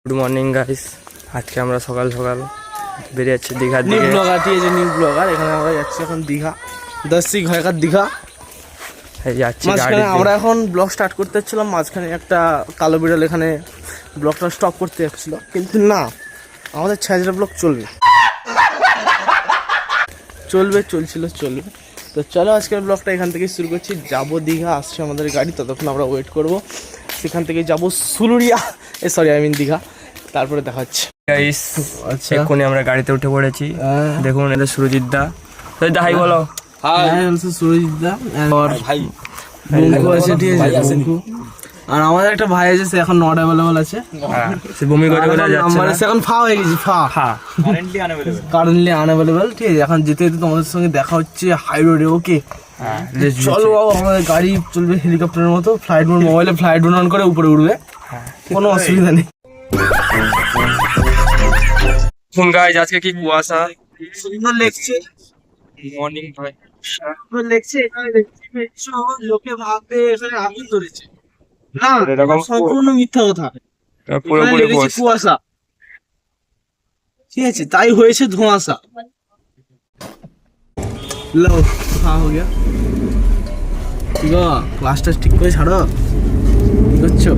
Good morning guys, আজকে আমরা সকাল সকাল বেরিয়ে যাচ্ছি দীঘার দিকে। নিউ ব্লগারটি এই যে নিউ ব্লগার, এখানে আমরা যাচ্ছি এখন দীঘা, 10 ঘাটার দীঘা যাচ্ছি। মাঝখানে আমরা এখন ব্লগ স্টার্ট করতে যাচ্ছিলাম, মাঝখানে একটা কালো বিড়াল এখানে ব্লগটা স্টপ করতে যাচ্ছিল, কিন্তু না, আমাদের ছ্যাঁচড়া ব্লগ চলবে, চলছিল। তো চলো আজকের ব্লগটা এখান থেকে শুরু করছি। যাবো দীঘা, আসছে আমাদের গাড়ি, ততক্ষণ আমরা ওয়েট করব। সেখান থেকে যাবো সুলুরিয়া, দীঘা, তারপরে দেখা হচ্ছে। গাইস এক্ষুনি আমরা গাড়িতে উঠে পড়েছি। দেখুন এটা সুরজিৎ দা, হাই বলো। সুরজিৎ দা ভাই আছে, ঠিক আছে। আর আমাদের একটা ভাই আছে, সে এখন নট অ্যাভেলেবল আছে, সে বমি করে বলে যাচ্ছে না, সে এখন ফা হয়ে গেছে, কারেন্টলি আনঅ্যাভেলেবল। ঠিক আছে, এখন যেতে যেতে তোমাদের সঙ্গে দেখা হচ্ছে হাই রোডে। ওকে চলো বাবা, আমাদের গাড়ি চলবে হেলিকপ্টারের মতো, ফ্লাইট মোড, মোবাইলে ফ্লাইট মোড অন করে উপরে উঠবে, কোনো অসুবিধা নেই। গাইস আজকে কি কুয়াশা, সুন্দর লাগছে, মর্নিং ভাই সুন্দর লাগছে। এখানে দেখতে পেয়েছ, লোকে ভাববে এখানে আগুন ধরেছে, না এরকম সম্পূর্ণ মিথ্যা কথা। পুরোপুরি কুয়াশা, ঠিক আছে, তাই হয়েছে ধোঁয়াশা। লো হ্যাঁ হো গিয়া, ঠিক আছে, ক্লাসটা ঠিক করে ছাড়ো, কি করছো?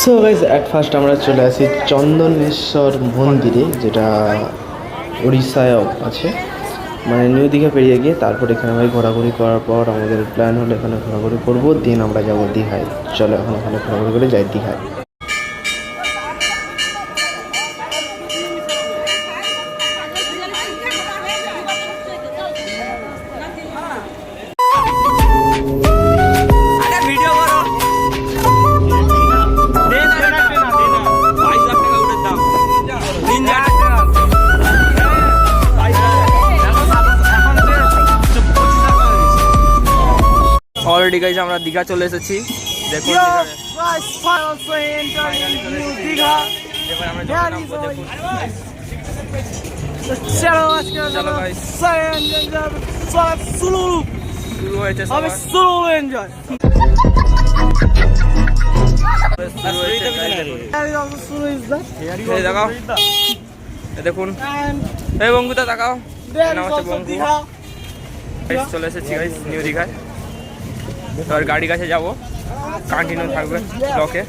সো গাইস, অ্যাট ফার্স্ট আমরা চলে আসি চন্দনেশ্বর মন্দিরে, যেটা উড়িষ্যায় আছে, মানে নিউ দীঘা পেরিয়ে গিয়ে তারপর এখানে আমরা ঘোরাঘুরি করার পর আমাদের প্ল্যান হলো এখানে ঘোরাঘুরি করবো, দিন আমরা যাবো দীঘায়। চলো এখন ওখানে ঘোরাঘুরি করে যাই দীঘায়। অলরেডি গাইস আমরা দীঘা চলে এসেছি। দেখুন শুরু হয়েছে, দেখুন এই বঙ্গুটা তাকাও, বঙ্গু চলে এসেছি গাইস নিউ দীঘায়। এবার গাড়ি কাছে যাবো, কন্টিনিউ থাকবে ব্লকে।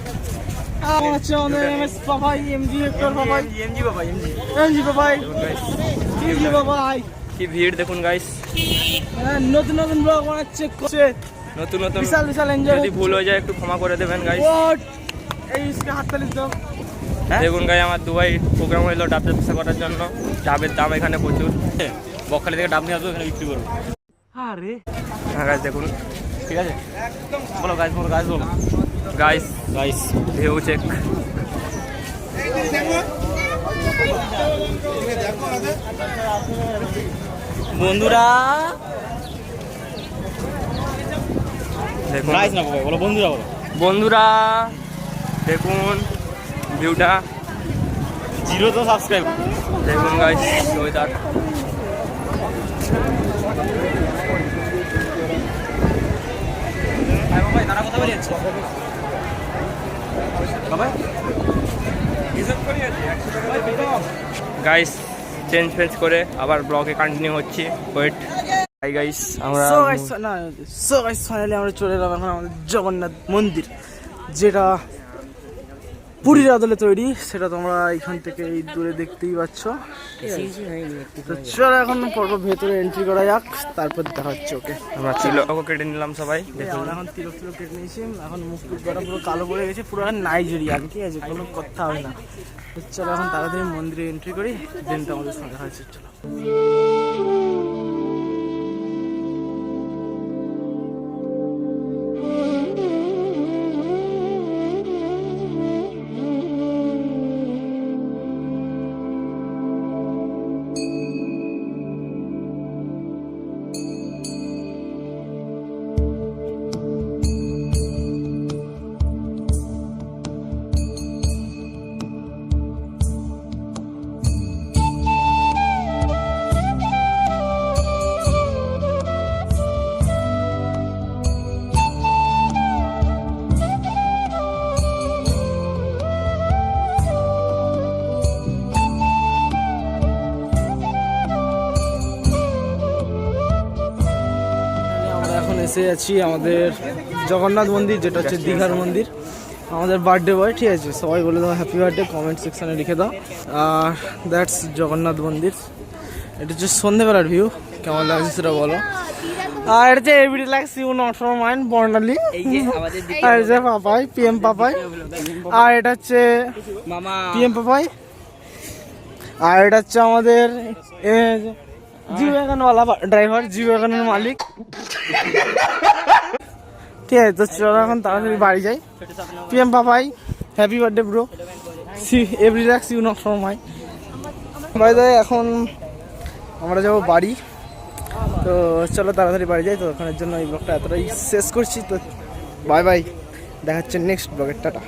কি ভিড় দেখুন গাইস, নতুন নতুন ব্লগ বানাচ্ছে, নতুন নতুন, বিশাল বিশাল এনজয়। যদি ভুল হয়ে যায় একটু ক্ষমা করে দেবেন গাইস। দেখুন গাইস, আমার দুবাই প্রোগ্রাম হইলো ডাব ব্যবসা করার জন্য। ডাবের দাম এখানে প্রচুর, বকখালি থেকে ডাব নিয়ে আসবো, এখানে বিক্রি করবো। হ্যাঁ গাইস দেখুন, ঠিক আছে, বলো গাইস, বলো গাইস ভিউ চেক। বন্ধুরা দেখুন, বন্ধুরা দেখুন ভিউটা, 0 তো সাবস্ক্রাইব দেখুন গাইস ওয়েদার। গাইস চেঞ্জ করে আবার ব্লগে কন্টিনিউ হচ্ছে, ওয়েট। হাই গাইস, আমরা ফাইনালি আমরা চলে এলাম এখন আমাদের জগন্নাথ মন্দির, যেটা পুরীর আদলে তৈরি, সেটা তোমরা এখান থেকে এই দূরে দেখতেই পাচ্ছ। তো চলো এখন পর্ব ভেতরে এন্ট্রি করা যাক, তারপর দেখা হচ্ছে। ওকে, আমরা তিলকও কেটে নিলাম সবাই, আমরা এখন তিলক কেটে নিয়েছি, এখন মুখ টুকটা পুরো কালো পড়ে গেছে, পুরো নাইজেরিয়ান, ঠিক আছে, কোনো কথা হয় না। চলো এখন তাড়াতাড়ি মন্দিরে এন্ট্রি করি, দেনটা আমাদের সঙ্গে দেখা হচ্ছে। চলো। এসে আছি আমাদের জগন্নাথ মন্দির, যেটা হচ্ছে দীঘার মন্দির। আমাদের বার্থডে বয়, ঠিক আছে, সবাই বলে দাও হ্যাপি বার্থডে, কমেন্ট সেকশনে লিখে দাও। আর দ্যাটস জগন্নাথ মন্দির। এটা হচ্ছে সন্ধ্যেবেলার ভিউ, কেমন লাগছে সেটা বলো। আর এটা হচ্ছে every relax you not for mind Barnali, আর যে পাপাই পিএম পাপাই, আর এটা হচ্ছে মামা পিএম পাপাই, আর এটা হচ্ছে আমাদের জি ওয়াগনওয়ালা ড্রাইভার, জি ওয়াগনের মালিক। ঠিক আছে, তো চলো এখন তাড়াতাড়ি বাড়ি যাই। PM Papai happy birthday bro, see every relax you not for mind. By the way, এখন আমরা যাবো বাড়ি, তো চলো তাড়াতাড়ি বাড়ি যাই। তো ওখানের জন্য এই ব্লগটা এতটাই শেষ করছি, তো বাই বাই, দেখা হচ্ছে নেক্সট ব্লগের, টাটা।